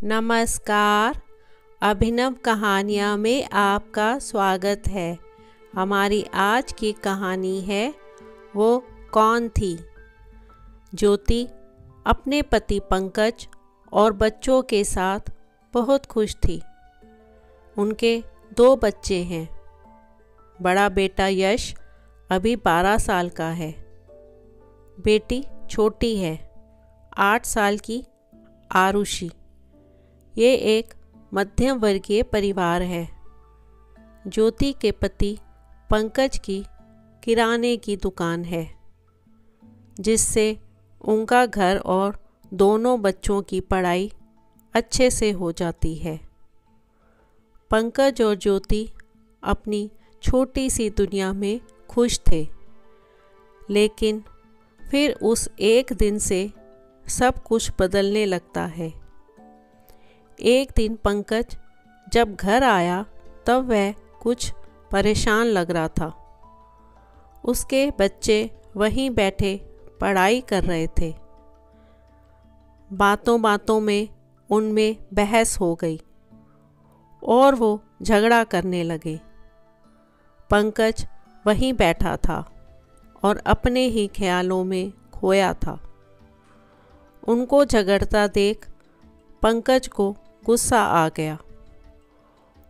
नमस्कार। अभिनव कहानियाँ में आपका स्वागत है। हमारी आज की कहानी है वो कौन थी। ज्योति अपने पति पंकज और बच्चों के साथ बहुत खुश थी। उनके 2 बच्चे हैं। बड़ा बेटा यश अभी 12 साल का है। बेटी छोटी है, 8 साल की आरुषि। ये एक मध्यम वर्गीय परिवार है। ज्योति के पति पंकज की किराने की दुकान है, जिससे उनका घर और दोनों बच्चों की पढ़ाई अच्छे से हो जाती है। पंकज और ज्योति अपनी छोटी सी दुनिया में खुश थे, लेकिन फिर उस एक दिन से सब कुछ बदलने लगता है। एक दिन पंकज जब घर आया तब वह कुछ परेशान लग रहा था। उसके बच्चे वहीं बैठे पढ़ाई कर रहे थे। बातों बातों में उनमें बहस हो गई और वो झगड़ा करने लगे। पंकज वहीं बैठा था और अपने ही ख्यालों में खोया था। उनको झगड़ता देख पंकज को गुस्सा आ गया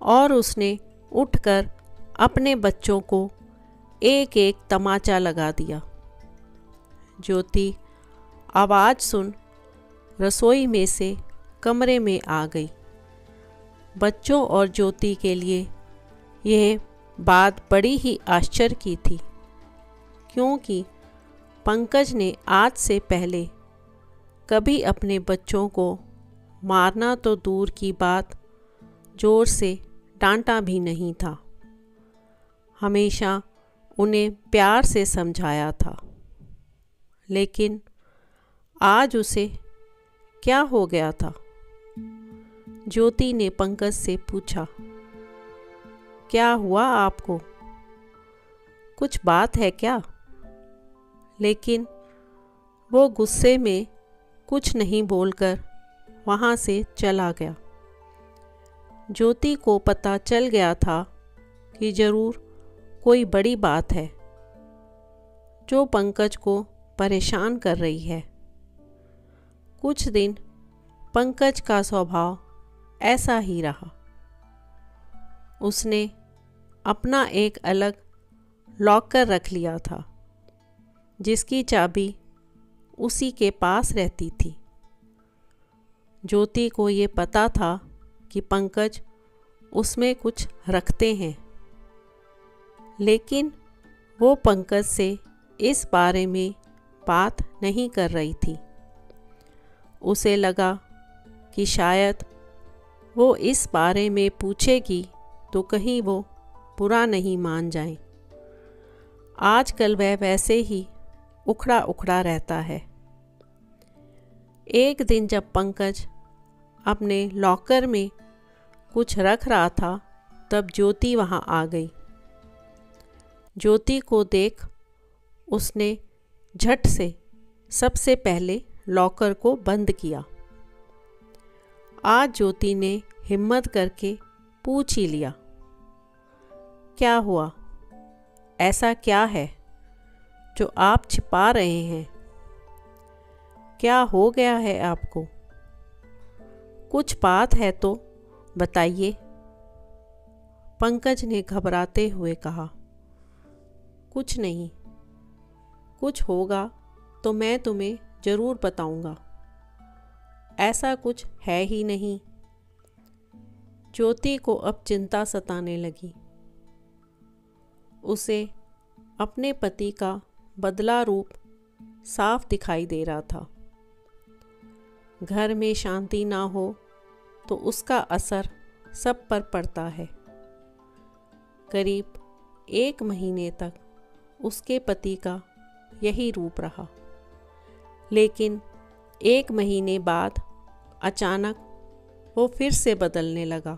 और उसने उठकर अपने बच्चों को एक एक तमाचा लगा दिया। ज्योति आवाज़ सुन रसोई में से कमरे में आ गई। बच्चों और ज्योति के लिए यह बात बड़ी ही आश्चर्य की थी, क्योंकि पंकज ने आज से पहले कभी अपने बच्चों को मारना तो दूर की बात, जोर से डांटा भी नहीं था। हमेशा उन्हें प्यार से समझाया था। लेकिन आज उसे क्या हो गया था? ज्योति ने पंकज से पूछा, क्या हुआ आपको? कुछ बात है क्या? लेकिन वो गुस्से में कुछ नहीं बोलकर वहाँ से चला गया। ज्योति को पता चल गया था कि ज़रूर कोई बड़ी बात है जो पंकज को परेशान कर रही है। कुछ दिन पंकज का स्वभाव ऐसा ही रहा। उसने अपना एक अलग लॉकर रख लिया था, जिसकी चाबी उसी के पास रहती थी। ज्योति को ये पता था कि पंकज उसमें कुछ रखते हैं, लेकिन वो पंकज से इस बारे में बात नहीं कर रही थी। उसे लगा कि शायद वो इस बारे में पूछेगी तो कहीं वो बुरा नहीं मान जाए। आजकल वह वैसे ही उखड़ा उखड़ा रहता है। एक दिन जब पंकज अपने लॉकर में कुछ रख रहा था, तब ज्योति वहाँ आ गई। ज्योति को देख उसने झट से सबसे पहले लॉकर को बंद किया। आज ज्योति ने हिम्मत करके पूछ ही लिया, क्या हुआ? ऐसा क्या है जो आप छिपा रहे हैं? क्या हो गया है आपको? कुछ बात है तो बताइए। पंकज ने घबराते हुए कहा, कुछ नहीं। कुछ होगा तो मैं तुम्हें ज़रूर बताऊंगा। ऐसा कुछ है ही नहीं। ज्योति को अब चिंता सताने लगी। उसे अपने पति का बदला रूप साफ दिखाई दे रहा था। घर में शांति ना हो तो उसका असर सब पर पड़ता है। करीब 1 महीने तक उसके पति का यही रूप रहा, लेकिन 1 महीने बाद अचानक वो फिर से बदलने लगा।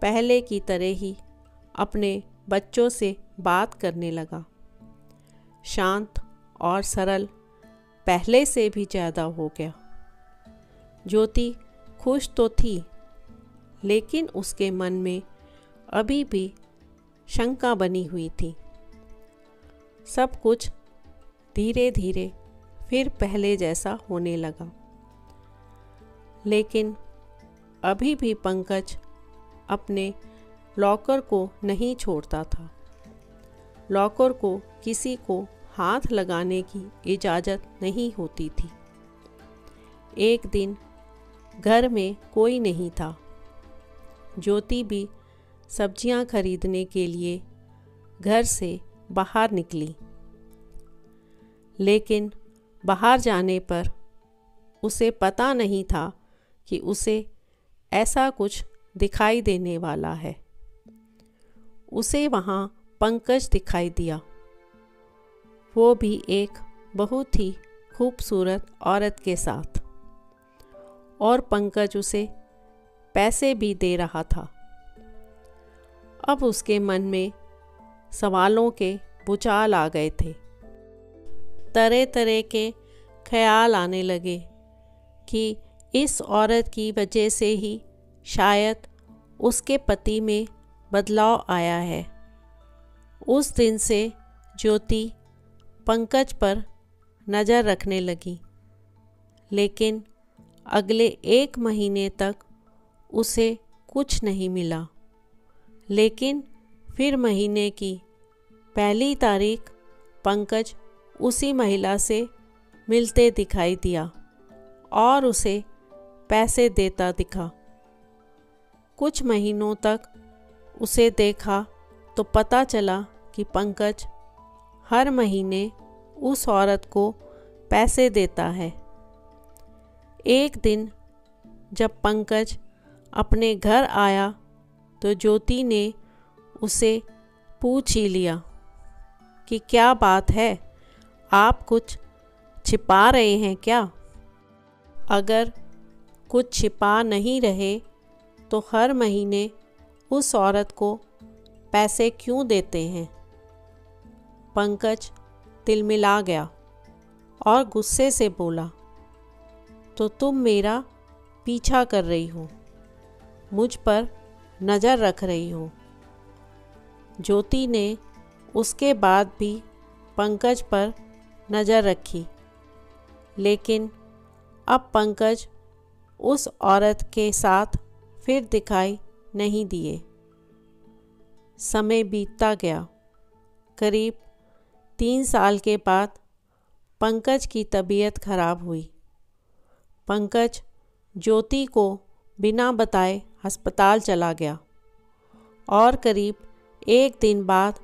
पहले की तरह ही अपने बच्चों से बात करने लगा। शांत और सरल पहले से भी ज़्यादा हो गया। ज्योति खुश तो थी, लेकिन उसके मन में अभी भी शंका बनी हुई थी। सब कुछ धीरे धीरे फिर पहले जैसा होने लगा, लेकिन अभी भी पंकज अपने लॉकर को नहीं छोड़ता था। लॉकर को किसी को हाथ लगाने की इजाज़त नहीं होती थी। एक दिन घर में कोई नहीं था। ज्योति भी सब्जियां खरीदने के लिए घर से बाहर निकली, लेकिन बाहर जाने पर उसे पता नहीं था कि उसे ऐसा कुछ दिखाई देने वाला है। उसे वहाँ पंकज दिखाई दिया, वो भी एक बहुत ही खूबसूरत औरत के साथ, और पंकज उसे पैसे भी दे रहा था। अब उसके मन में सवालों के भूचाल आ गए थे। तरह तरह के ख्याल आने लगे कि इस औरत की वजह से ही शायद उसके पति में बदलाव आया है। उस दिन से ज्योति पंकज पर नज़र रखने लगी, लेकिन अगले 1 महीने तक उसे कुछ नहीं मिला। लेकिन फिर महीने की पहली तारीख पंकज उसी महिला से मिलते दिखाई दिया और उसे पैसे देता दिखा। कुछ महीनों तक उसे देखा तो पता चला कि पंकज हर महीने उस औरत को पैसे देता है। एक दिन जब पंकज अपने घर आया तो ज्योति ने उसे पूछ ही लिया कि क्या बात है, आप कुछ छिपा रहे हैं क्या? अगर कुछ छिपा नहीं रहे तो हर महीने उस औरत को पैसे क्यों देते हैं? पंकज तिलमिला गया और गुस्से से बोला, तो तुम मेरा पीछा कर रही हो, मुझ पर नज़र रख रही हो। ज्योति ने उसके बाद भी पंकज पर नज़र रखी, लेकिन अब पंकज उस औरत के साथ फिर दिखाई नहीं दिए। समय बीतता गया। करीब 3 साल के बाद पंकज की तबीयत खराब हुई। पंकज ज्योति को बिना बताए अस्पताल चला गया और करीब 1 दिन बाद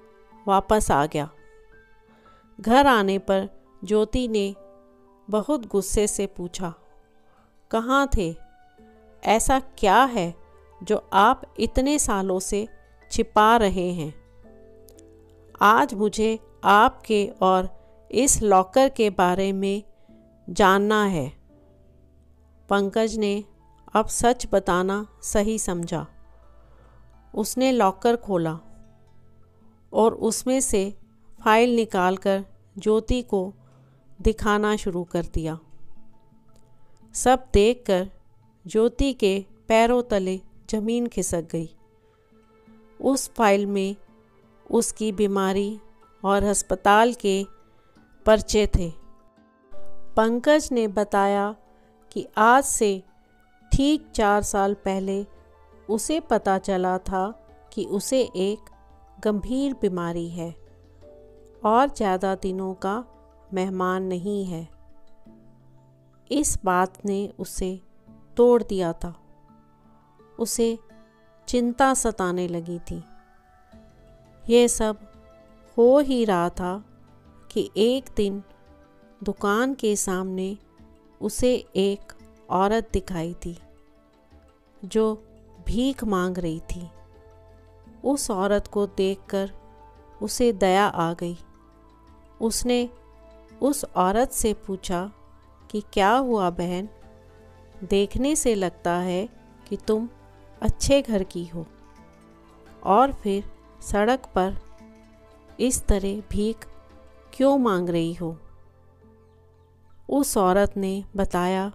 वापस आ गया। घर आने पर ज्योति ने बहुत गुस्से से पूछा, कहाँ थे? ऐसा क्या है जो आप इतने सालों से छिपा रहे हैं? आज मुझे आपके और इस लॉकर के बारे में जानना है। पंकज ने अब सच बताना सही समझा। उसने लॉकर खोला और उसमें से फाइल निकालकर ज्योति को दिखाना शुरू कर दिया। सब देखकर ज्योति के पैरों तले ज़मीन खिसक गई। उस फाइल में उसकी बीमारी और अस्पताल के पर्चे थे। पंकज ने बताया कि आज से ठीक 4 साल पहले उसे पता चला था कि उसे एक गंभीर बीमारी है और ज़्यादा दिनों का मेहमान नहीं है। इस बात ने उसे तोड़ दिया था। उसे चिंता सताने लगी थी। ये सब हो ही रहा था कि एक दिन दुकान के सामने उसे एक औरत दिखाई दी जो भीख मांग रही थी। उस औरत को देखकर उसे दया आ गई। उसने उस औरत से पूछा कि क्या हुआ बहन, देखने से लगता है कि तुम अच्छे घर की हो और फिर सड़क पर इस तरह भीख क्यों मांग रही हो? उस औरत ने बताया,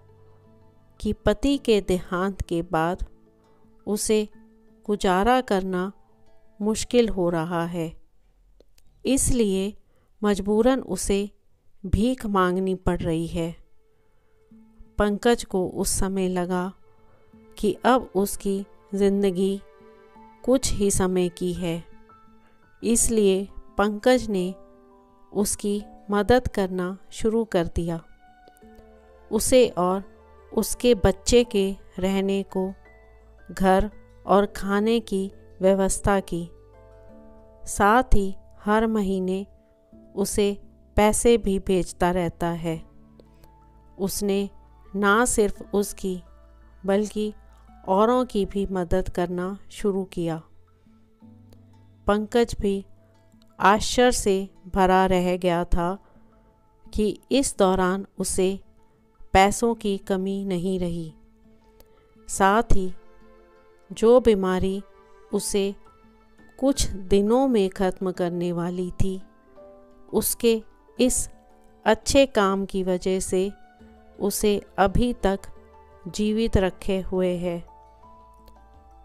कि पति के देहांत के बाद उसे गुजारा करना मुश्किल हो रहा है, इसलिए मजबूरन उसे भीख मांगनी पड़ रही है। पंकज को उस समय लगा कि अब उसकी ज़िंदगी कुछ ही समय की है, इसलिए पंकज ने उसकी मदद करना शुरू कर दिया। उसे और उसके बच्चे के रहने को घर और खाने की व्यवस्था की। साथ ही हर महीने उसे पैसे भी भेजता रहता है। उसने ना सिर्फ उसकी बल्कि औरों की भी मदद करना शुरू किया। पंकज भी आश्चर्य से भरा रह गया था कि इस दौरान उसे पैसों की कमी नहीं रही। साथ ही जो बीमारी उसे कुछ दिनों में ख़त्म करने वाली थी, उसके इस अच्छे काम की वजह से उसे अभी तक जीवित रखे हुए है।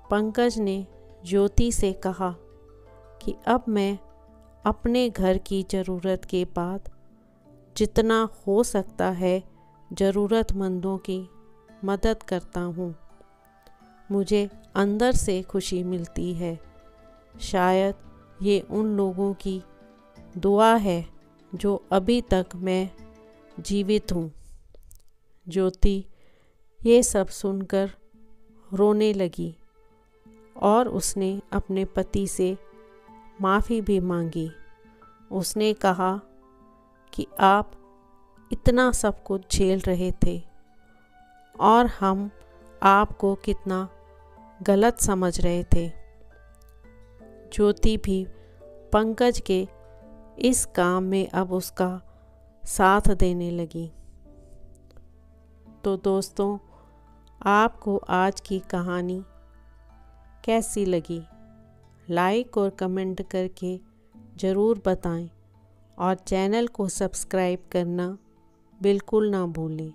पंकज ने ज्योति से कहा कि अब मैं अपने घर की ज़रूरत के बाद जितना हो सकता है ज़रूरतमंदों की मदद करता हूँ। मुझे अंदर से खुशी मिलती है। शायद ये उन लोगों की दुआ है जो अभी तक मैं जीवित हूँ। ज्योति ये सब सुनकर रोने लगी और उसने अपने पति से माफ़ी भी मांगी। उसने कहा कि आप इतना सब कुछ झेल रहे थे और हम आपको कितना गलत समझ रहे थे। ज्योति भी पंकज के इस काम में अब उसका साथ देने लगी। तो दोस्तों, आपको आज की कहानी कैसी लगी? लाइक और कमेंट करके ज़रूर बताएं और चैनल को सब्सक्राइब करना बिल्कुल ना भूलें।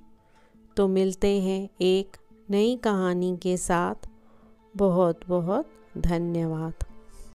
तो मिलते हैं एक नई कहानी के साथ। बहुत बहुत धन्यवाद।